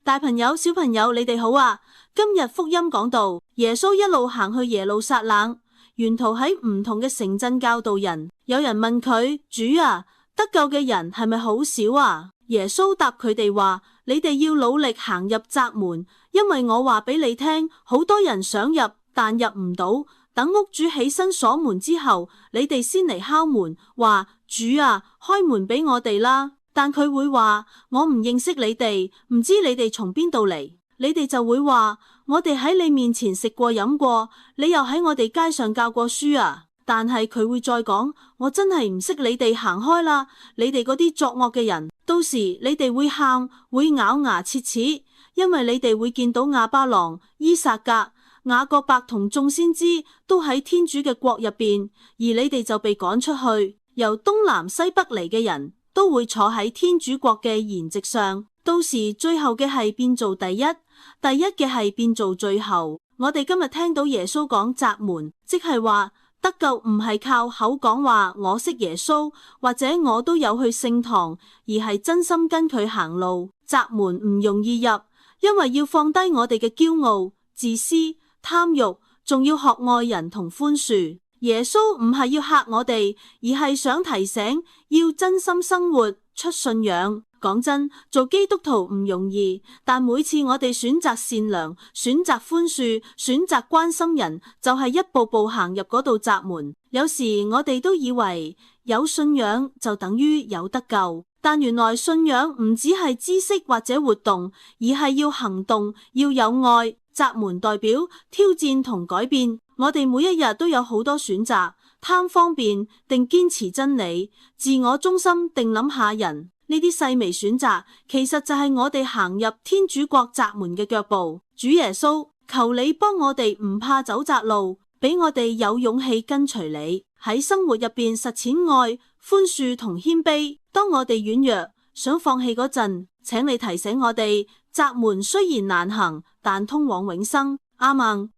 大朋友、小朋友，你哋好啊！今日福音講道，耶穌一路行去耶路撒冷，沿途喺唔同嘅城鎮教導人。有人問佢：主啊，得救嘅人係咪好少啊？耶穌答佢哋話：你哋要努力行入窄門，因為我話俾你聽，好多人想入，但入唔到。等屋主起身鎖門之後，你哋先嚟敲門，話：主啊，開門俾我哋啦。但佢會話：我唔認識你哋，唔知你哋從邊度嚟。你哋就會話：我哋喺你面前食過飲過，你又喺我哋街上教過書啊。但係佢會再講：我真係唔識你哋，行開啦！你哋嗰啲作惡嘅人，到時你哋會喊，會咬牙切齒，因為你哋會見到亞巴郎、伊撒格、雅各伯同眾先知都喺天主嘅國入邊，而你哋就被趕出去。由東南西北嚟嘅人都會坐喺天主國嘅筵席上，到時最後嘅係變做第一，第一嘅係變做最後。我哋今日聽到耶穌講窄門，即係話得救唔係靠口講話我識耶穌，或者我都有去聖堂，而係真心跟佢行路。窄門唔容易入，因為要放低我哋嘅驕傲、自私、貪慾，仲要學愛人同寬恕。耶穌唔係要嚇我哋，而係想提醒要真心生活出信仰。講真，做基督徒唔容易，但每次我哋選擇善良、選擇寬恕、選擇關心人，就係一步步行入嗰道窄門。有時我哋都以為有信仰就等於有得救，但原來信仰唔只係知識或者活動，而係要行動，要有愛。窄門代表挑戰同改變。我哋每一日都有好多選擇，貪方便定堅持真理，自我中心定諗下人。呢啲細微選擇，其實就係我哋行入天主國窄門嘅腳步。主耶穌，求你幫我哋唔怕走窄路，俾我哋有勇氣跟隨你，喺生活入邊實踐愛、寬恕同謙卑。當我哋軟弱，想放棄嗰陣，請你提醒我哋，窄門雖然難行，但通往永生。阿們。